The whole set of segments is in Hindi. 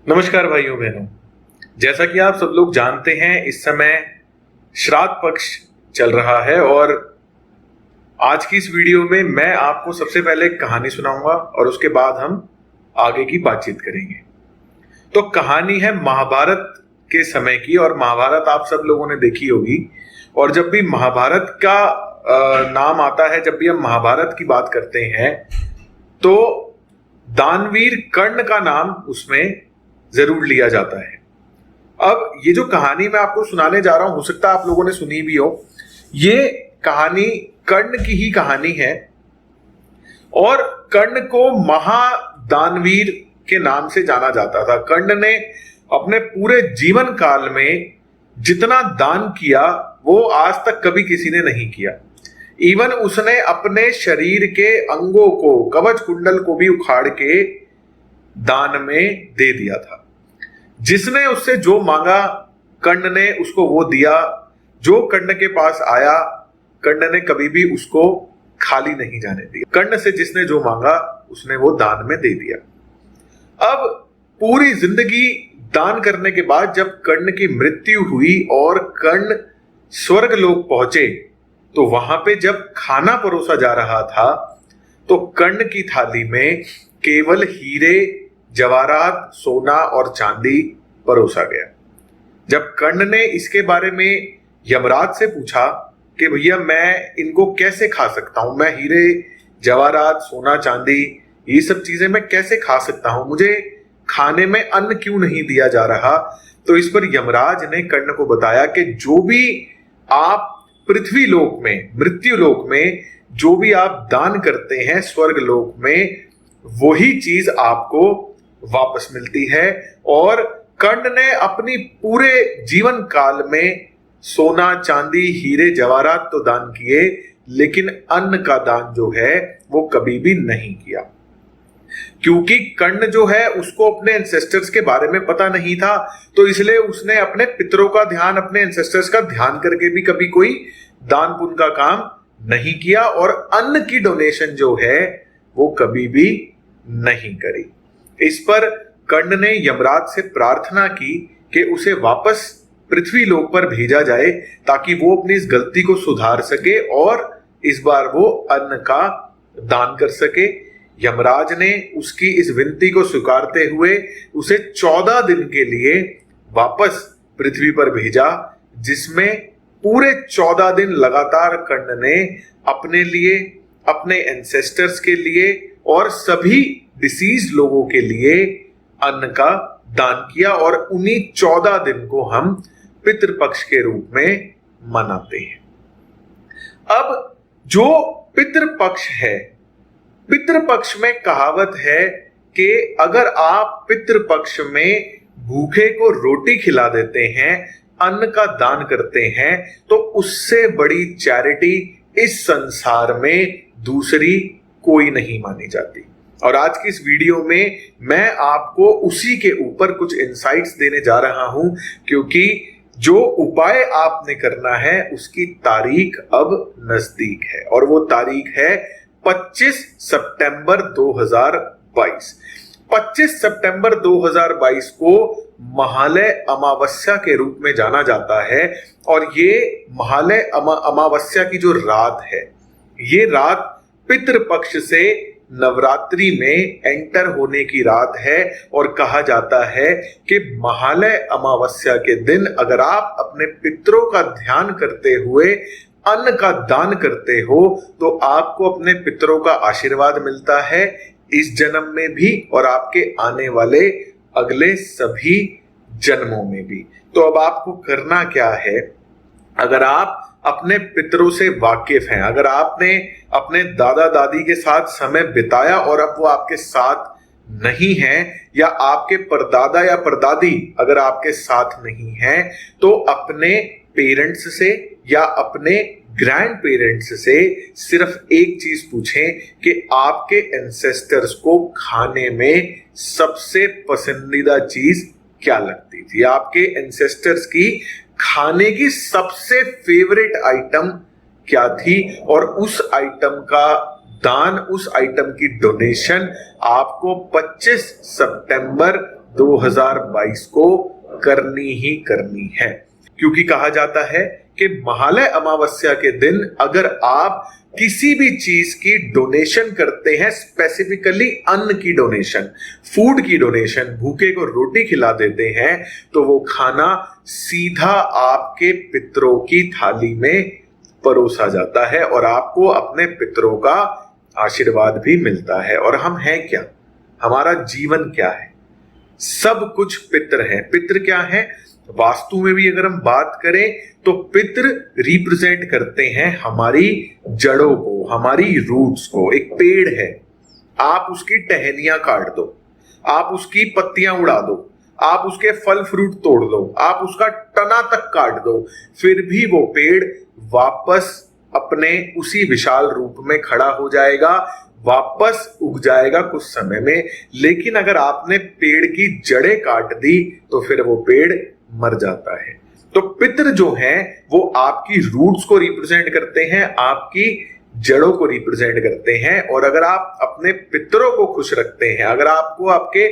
नमस्कार भाइयों बहनों। जैसा कि आप सब लोग जानते हैं, इस समय श्राद्ध पक्ष चल रहा है और आज की इस वीडियो में मैं आपको सबसे पहले एक कहानी सुनाऊंगा और उसके बाद हम आगे की बातचीत करेंगे। तो कहानी है महाभारत के समय की और महाभारत आप सब लोगों ने देखी होगी। और जब भी महाभारत का नाम आता है, जब भी हम महाभारत की बात करते हैं, तो दानवीर कर्ण का नाम उसमें जरूर लिया जाता है। अब ये जो कहानी मैं आपको सुनाने जा रहा हूं, हो सकता है आप लोगों ने सुनी भी हो। ये कहानी कर्ण की ही कहानी है और कर्ण को महादानवीर के नाम से जाना जाता था। कर्ण ने अपने पूरे जीवन काल में जितना दान किया वो आज तक कभी किसी ने नहीं किया। इवन उसने अपने शरीर के अंगों को, कवच कुंडल को भी उखाड़ के दान में दे दिया था। जिसने उससे जो मांगा कर्ण ने उसको वो दिया। जो कर्ण के पास आया कर्ण ने कभी भी उसको खाली नहीं जाने दिया। कर्ण से जिसने जो मांगा उसने वो दान में दे दिया। अब पूरी जिंदगी दान करने के बाद जब कर्ण की मृत्यु हुई और कर्ण स्वर्ग लोक पहुंचे, तो वहां पे जब खाना परोसा जा रहा था तो कर्ण की थाली में केवल हीरे, जवाहरात, सोना और चांदी परोसा गया। जब कर्ण ने इसके बारे में यमराज से पूछा कि भैया मैं इनको कैसे खा सकता हूं, मैं हीरे, जवाहरात, सोना, चांदी ये सब चीजें मैं कैसे खा सकता हूं, मुझे खाने में अन्न क्यों नहीं दिया जा रहा। तो इस पर यमराज ने कर्ण को बताया कि जो भी आप पृथ्वी लोक में, मृत्यु लोक में जो भी आप दान करते हैं स्वर्ग लोक में, वही चीज आपको वापस मिलती है। और कर्ण ने अपनी पूरे जीवन काल में सोना, चांदी, हीरे, जवाहरात तो दान किए, लेकिन अन्न का दान जो है वो कभी भी नहीं किया। क्योंकि कर्ण जो है उसको अपने एंसेस्टर्स के बारे में पता नहीं था, तो इसलिए उसने अपने पितरों का ध्यान, अपने एंसेस्टर्स का ध्यान करके भी कभी कोई दान पुण्य का काम नहीं किया और अन्न की डोनेशन जो है वो कभी भी नहीं करी। इस पर कर्ण ने यमराज से प्रार्थना की कि उसे वापस पृथ्वी लोक पर भेजा जाए ताकि वो अपनी इस गलती को सुधार सके और इस बार वो अन्न का दान कर सके। यमराज ने उसकी इस विनती को स्वीकारते हुए उसे 14 दिन के लिए वापस पृथ्वी पर भेजा, जिसमें पूरे 14 दिन लगातार कर्ण ने अपने लिए, अपने एंसेस्टर्स के लिए और सभी डिसीज लोगों के लिए अन्न का दान किया। और उन्हीं 14 दिन को हम पितृपक्ष के रूप में मनाते हैं। अब जो पितृपक्ष है, पितृपक्ष में कहावत है कि अगर आप पितृपक्ष में भूखे को रोटी खिला देते हैं, अन्न का दान करते हैं, तो उससे बड़ी चैरिटी इस संसार में दूसरी कोई नहीं मानी जाती। और आज की इस वीडियो में मैं आपको उसी के ऊपर कुछ इंसाइट्स देने जा रहा हूं, क्योंकि जो उपाय आपने करना है उसकी तारीख अब नजदीक है और वो तारीख है 25 सितंबर 2022। 25 सितंबर 2022 को महालय अमावस्या के रूप में जाना जाता है और ये महालय अमावस्या की जो रात है, ये रात पितृपक्ष से नवरात्रि में एंटर होने की रात है। और कहा जाता है कि महालय अमावस्या के दिन अगर आप अपने पितरों का ध्यान करते हुए अन्न का दान करते हो तो आपको अपने पितरों का आशीर्वाद मिलता है इस जन्म में भी और आपके आने वाले अगले सभी जन्मों में भी। तो अब आपको करना क्या है, अगर आप अपने पितरों से वाकिफ हैं, अगर आपने अपने दादा दादी के साथ समय बिताया और अब वो आपके साथ नहीं है, या आपके परदादा या परदादी अगर आपके साथ नहीं है, तो अपने पेरेंट्स से या अपने ग्रैंड पेरेंट्स से सिर्फ एक चीज पूछें कि आपके एंसेस्टर्स को खाने में सबसे पसंदीदा चीज क्या लगती थी, आपके एंसेस्टर्स की खाने की सबसे फेवरेट आइटम क्या थी, और उस आइटम का दान, उस आइटम की डोनेशन आपको 25 सितंबर 2022 को करनी ही करनी है, क्योंकि कहा जाता है कि महालय अमावस्या के दिन अगर आप किसी भी चीज की डोनेशन करते हैं, स्पेसिफिकली अन्न की डोनेशन, फूड की डोनेशन, भूखे को रोटी खिला देते हैं, तो वो खाना सीधा आपके पितरों की थाली में परोसा जाता है और आपको अपने पितरों का आशीर्वाद भी मिलता है। और हम हैं क्या, हमारा जीवन क्या है, सब कुछ पितर है। पितर क्या है, वास्तु में भी अगर हम बात करें तो पितर रिप्रेजेंट करते हैं हमारी जड़ों को, हमारी रूट्स को। एक पेड़ है, आप उसकी टहनियां काट दो, आप उसकी पत्तियां उड़ा दो, आप उसके फल फ्रूट तोड़ दो, आप उसका तना तक काट दो, फिर भी वो पेड़ वापस अपने उसी विशाल रूप में खड़ा हो जाएगा, वापस उग जाएगा कुछ समय में। लेकिन अगर आपने पेड़ की जड़ें काट दी तो फिर वो पेड़ मर जाता है। तो पितर जो हैं वो आपकी रूट्स को रिप्रेजेंट करते हैं, आपकी जड़ों को रिप्रेजेंट करते हैं। और अगर आप अपने पितरों को खुश रखते हैं, अगर आपको आपके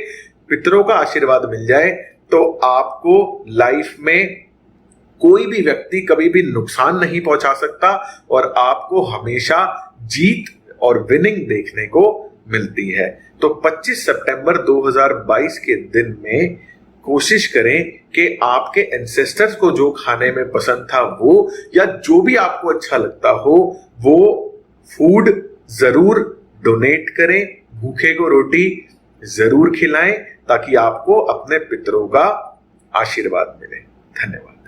पितरों का आशीर्वाद मिल जाए, तो आपको लाइफ में कोई भी व्यक्ति कभी भी नुकसान नहीं पहुंचा सकता और आपको हमेशा जीत और विनिंग देखने को मिलती है। तो 25 सितंबर 2022 के दिन में कोशिश करें कि आपके एंसेस्टर्स को जो खाने में पसंद था वो, या जो भी आपको अच्छा लगता हो, वो फूड जरूर डोनेट करें, भूखे को रोटी जरूर खिलाएं, ताकि आपको अपने पितरों का आशीर्वाद मिले। धन्यवाद।